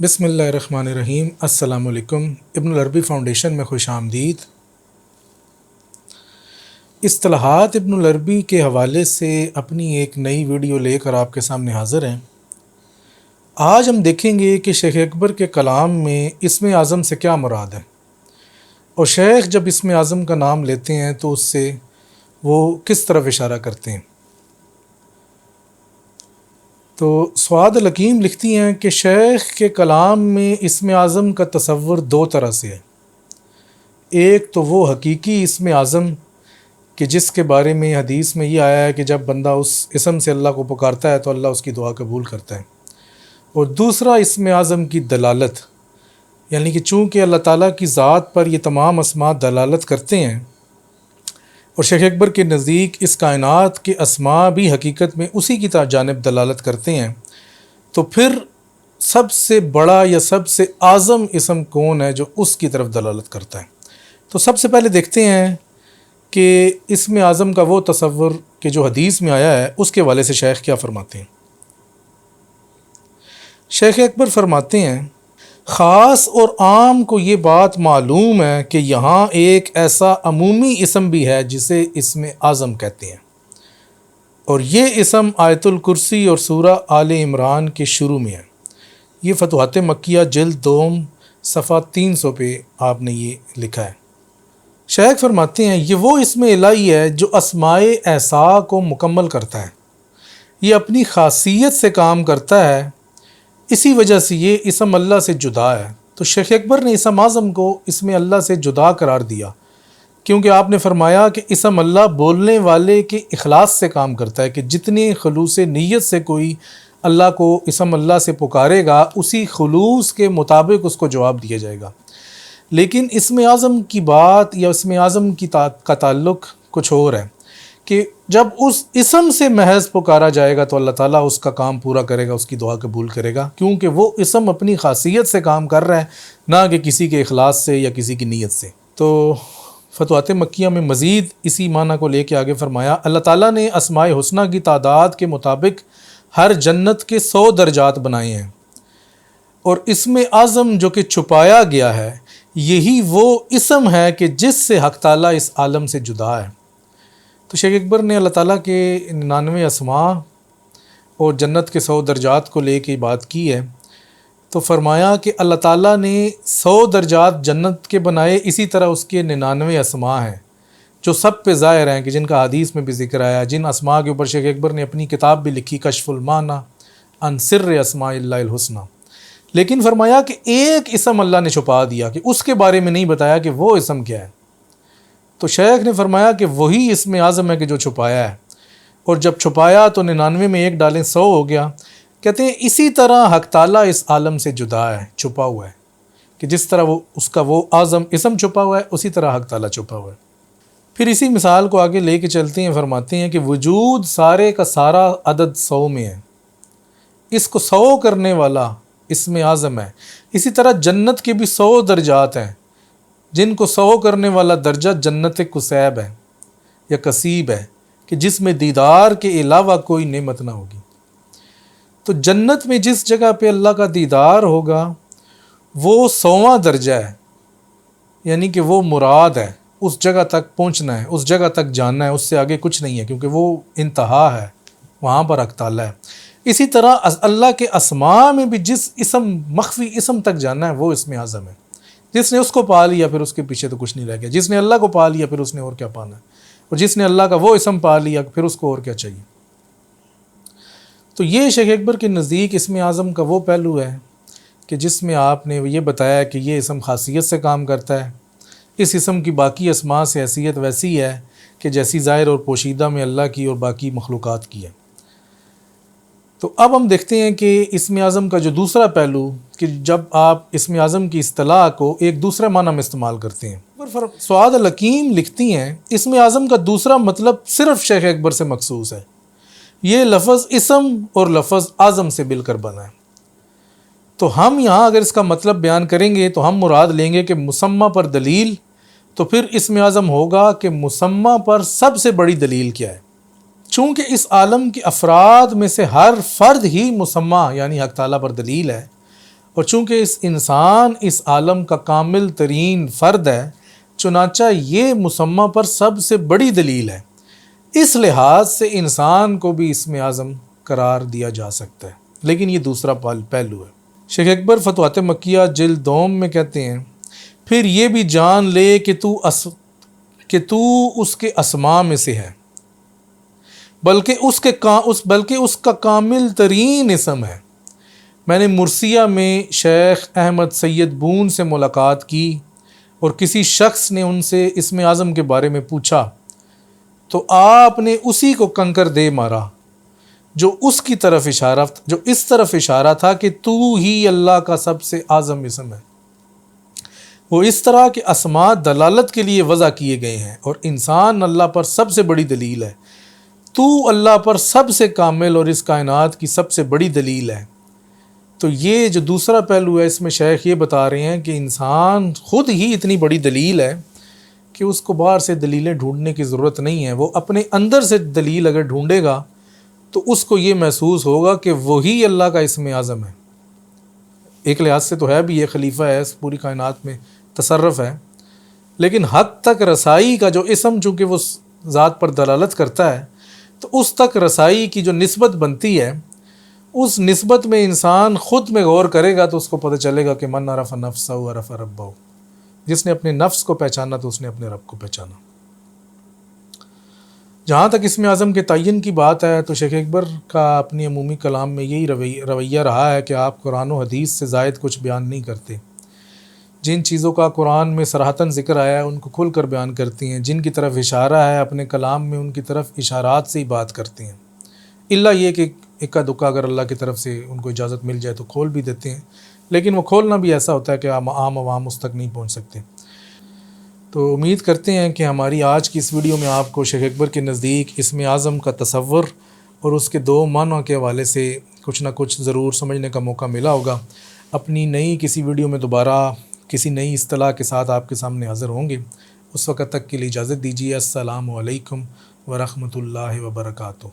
بسم اللہ الرحمن الرحیم۔ السلام علیکم۔ ابن العربی فاؤنڈیشن میں خوش آمدید۔ اصطلاحات ابن العربی کے حوالے سے اپنی ایک نئی ویڈیو لے کر آپ کے سامنے حاضر ہیں۔ آج ہم دیکھیں گے کہ شیخ اکبر کے کلام میں اسم اعظم سے کیا مراد ہے، اور شیخ جب اسم اعظم کا نام لیتے ہیں تو اس سے وہ کس طرف اشارہ کرتے ہیں۔ تو سعاد الحکیم لکھتی ہیں کہ شیخ کے کلام میں اسم اعظم کا تصور دو طرح سے ہے۔ ایک تو وہ حقیقی اسم اعظم کہ جس کے بارے میں حدیث میں یہ آیا ہے کہ جب بندہ اس اسم سے اللہ کو پکارتا ہے تو اللہ اس کی دعا قبول کرتا ہے، اور دوسرا اسم اعظم کی دلالت، یعنی کہ چونکہ اللہ تعالیٰ کی ذات پر یہ تمام اسماء دلالت کرتے ہیں، اور شیخ اکبر کے نزدیک اس کائنات کے اسماء بھی حقیقت میں اسی کی جانب دلالت کرتے ہیں، تو پھر سب سے بڑا یا سب سے اعظم اسم کون ہے جو اس کی طرف دلالت کرتا ہے۔ تو سب سے پہلے دیکھتے ہیں کہ اسم اعظم کا وہ تصور کہ جو حدیث میں آیا ہے اس کے حوالے سے شیخ کیا فرماتے ہیں۔ شیخ اکبر فرماتے ہیں، خاص اور عام کو یہ بات معلوم ہے کہ یہاں ایک ایسا عمومی اسم بھی ہے جسے اسم اعظم کہتے ہیں، اور یہ اسم آیت الکرسی اور سورہ آل عمران کے شروع میں ہے۔ یہ فتوحات مکیہ جلد 2 صفحہ 300 پہ آپ نے یہ لکھا ہے۔ شیخ فرماتے ہیں، یہ وہ اسم الہی ہے جو اسماء احصاء کو مکمل کرتا ہے، یہ اپنی خاصیت سے کام کرتا ہے، اسی وجہ سے یہ اسم اللہ سے جدا ہے۔ تو شیخ اکبر نے اسم اعظم کو اسم اللہ سے جدا قرار دیا، کیونکہ آپ نے فرمایا کہ اسم اللہ بولنے والے کے اخلاص سے کام کرتا ہے، کہ جتنے خلوص نیت سے کوئی اللہ کو اسم اللہ سے پکارے گا اسی خلوص کے مطابق اس کو جواب دیا جائے گا۔ لیکن اسم اعظم کی بات یا اسم اعظم کا تعلق کچھ اور ہے، کہ جب اس اسم سے محض پکارا جائے گا تو اللہ تعالیٰ اس کا کام پورا کرے گا، اس کی دعا قبول کرے گا، کیونکہ وہ اسم اپنی خاصیت سے کام کر رہا ہے، نہ کہ کسی کے اخلاص سے یا کسی کی نیت سے۔ تو فتوحات مکیہ میں مزید اسی معنی کو لے کے آگے فرمایا، اللہ تعالیٰ نے اسماء حسنہ کی تعداد کے مطابق ہر جنت کے 100 درجات بنائے ہیں، اور اسم اعظم جو کہ چھپایا گیا ہے یہی وہ اسم ہے کہ جس سے حق تعالیٰ اس عالم سے جدا ہے۔ تو شیخ اکبر نے اللہ تعالیٰ کے 99 اسماء اور جنت کے 100 درجات کو لے کے بات کی ہے، تو فرمایا کہ اللہ تعالیٰ نے 100 درجات جنت کے بنائے، اسی طرح اس کے 99 اسماء ہیں جو سب پہ ظاہر ہیں، کہ جن کا حدیث میں بھی ذکر آیا، جن اسماء کے اوپر شیخ اکبر نے اپنی کتاب بھی لکھی، کشف المعنی عن سر اسماء اللہ الحسنی۔ لیکن فرمایا کہ ایک اسم اللہ نے چھپا دیا، کہ اس کے بارے میں نہیں بتایا کہ وہ اسم کیا ہے۔ تو شیخ نے فرمایا کہ وہی اسم اعظم ہے کہ جو چھپایا ہے، اور جب چھپایا تو 99 میں ایک ڈالیں 100 ہو گیا۔ کہتے ہیں اسی طرح حق تعالیٰ اس عالم سے جدا ہے، چھپا ہوا ہے، کہ جس طرح وہ اس کا وہ اعظم اسم چھپا ہوا ہے اسی طرح حق تعالیٰ چھپا ہوا ہے۔ پھر اسی مثال کو آگے لے کے چلتے ہیں، فرماتے ہیں کہ وجود سارے کا سارا عدد 100 میں ہے، اس کو 100 کرنے والا اسم اعظم ہے۔ اسی طرح جنت کے بھی 100 درجات ہیں، جن کو 100 کرنے والا درجہ جنت کسیب ہے یا کسیب ہے، کہ جس میں دیدار کے علاوہ کوئی نعمت نہ ہوگی۔ تو جنت میں جس جگہ پہ اللہ کا دیدار ہوگا وہ 100واں درجہ ہے، یعنی کہ وہ مراد ہے، اس جگہ تک پہنچنا ہے، اس جگہ تک جاننا ہے، اس سے آگے کچھ نہیں ہے، کیونکہ وہ انتہا ہے، وہاں پر حق تعالیٰ ہے۔ اسی طرح اللہ کے اسماء میں بھی جس اسم مخفی اسم تک جاننا ہے وہ اسم اعظم ہے۔ جس نے اس کو پا لیا پھر اس کے پیچھے تو کچھ نہیں رہ گیا، جس نے اللہ کو پا لیا پھر اس نے اور کیا پانا ہے، اور جس نے اللہ کا وہ اسم پا لیا پھر اس کو اور کیا چاہیے۔ تو یہ شیخ اکبر کے نزدیک اسم اعظم کا وہ پہلو ہے کہ جس میں آپ نے یہ بتایا کہ یہ اسم خاصیت سے کام کرتا ہے، اس اسم کی باقی اسماء سے حیثیت ویسی ہے کہ جیسی ظاہر اور پوشیدہ میں اللہ کی اور باقی مخلوقات کی ہے۔ تو اب ہم دیکھتے ہیں کہ اسم اعظم کا جو دوسرا پہلو، کہ جب آپ اسم اعظم کی اصطلاح کو ایک دوسرے معنی میں استعمال کرتے ہیں۔ سعاد الحکیم لکھتی ہیں، اسم اعظم کا دوسرا مطلب صرف شیخ اکبر سے مخصوص ہے، یہ لفظ اسم اور لفظ اعظم سے مل کر بنا ہے۔ تو ہم یہاں اگر اس کا مطلب بیان کریں گے تو ہم مراد لیں گے کہ مسمى پر دلیل، تو پھر اسم اعظم ہوگا کہ مسمى پر سب سے بڑی دلیل کیا ہے۔ چونکہ اس عالم کے افراد میں سے ہر فرد ہی مسمى یعنی حق تعالیٰ پر دلیل ہے، اور چونکہ اس انسان اس عالم کا کامل ترین فرد ہے، چنانچہ یہ مسمہ پر سب سے بڑی دلیل ہے، اس لحاظ سے انسان کو بھی اسم اعظم قرار دیا جا سکتا ہے۔ لیکن یہ دوسرا پہلو ہے۔ شیخ اکبر فتوحات مکیہ جلد دوم میں کہتے ہیں، پھر یہ بھی جان لے کہ تو اس کے اسماء میں سے ہے، بلکہ اس کا کامل ترین اسم ہے۔ میں نے مرثیہ میں شیخ احمد سید بون سے ملاقات کی اور کسی شخص نے ان سے اسم اعظم کے بارے میں پوچھا تو آپ نے اسی کو کنکر دے مارا جو اس طرف اشارہ تھا کہ تو ہی اللہ کا سب سے اعظم اسم ہے۔ وہ اس طرح کے اسماء دلالت کے لیے وضع کیے گئے ہیں اور انسان اللہ پر سب سے بڑی دلیل ہے۔ تو اللہ پر سب سے کامل اور اس کائنات کی سب سے بڑی دلیل ہے۔ تو یہ جو دوسرا پہلو ہے، اس میں شیخ یہ بتا رہے ہیں کہ انسان خود ہی اتنی بڑی دلیل ہے کہ اس کو باہر سے دلیلیں ڈھونڈنے کی ضرورت نہیں ہے۔ وہ اپنے اندر سے دلیل اگر ڈھونڈے گا تو اس کو یہ محسوس ہوگا کہ وہی اللہ کا اسم اعظم ہے۔ ایک لحاظ سے تو ہے بھی، یہ خلیفہ ہے، اس پوری کائنات میں تصرف ہے، لیکن حق تک رسائی کا جو اسم چونکہ وہ ذات پر دلالت کرتا ہے، تو اس تک رسائی کی جو نسبت بنتی ہے، اس نسبت میں انسان خود میں غور کرے گا تو اس کو پتہ چلے گا کہ من عرف نفسہ عرف ربہ، جس نے اپنے نفس کو پہچانا تو اس نے اپنے رب کو پہچانا۔ جہاں تک اسم اعظم کے تعین کی بات ہے تو شیخ اکبر کا اپنی عمومی کلام میں یہی رویہ رہا ہے کہ آپ قرآن و حدیث سے زائد کچھ بیان نہیں کرتے۔ جن چیزوں کا قرآن میں صراحتاً ذکر آیا ہے ان کو کھل کر بیان کرتی ہیں، جن کی طرف اشارہ ہے اپنے کلام میں ان کی طرف اشارات سے ہی بات کرتے ہیں، الا یہ کہ اکا دکا اگر اللہ کی طرف سے ان کو اجازت مل جائے تو کھول بھی دیتے ہیں، لیکن وہ کھولنا بھی ایسا ہوتا ہے کہ عام عوام اس تک نہیں پہنچ سکتے۔ تو امید کرتے ہیں کہ ہماری آج کی اس ویڈیو میں آپ کو شیخ اکبر کے نزدیک اسم اعظم کا تصور اور اس کے دو معنوں کے حوالے سے کچھ نہ کچھ ضرور سمجھنے کا موقع ملا ہوگا۔ اپنی نئی کسی ویڈیو میں دوبارہ کسی نئی اصطلاح کے ساتھ آپ کے سامنے حاضر ہوں گے۔ اس وقت تک کے لیے اجازت دیجیے۔ السلام علیکم ورحمۃ اللہ وبرکاتہ۔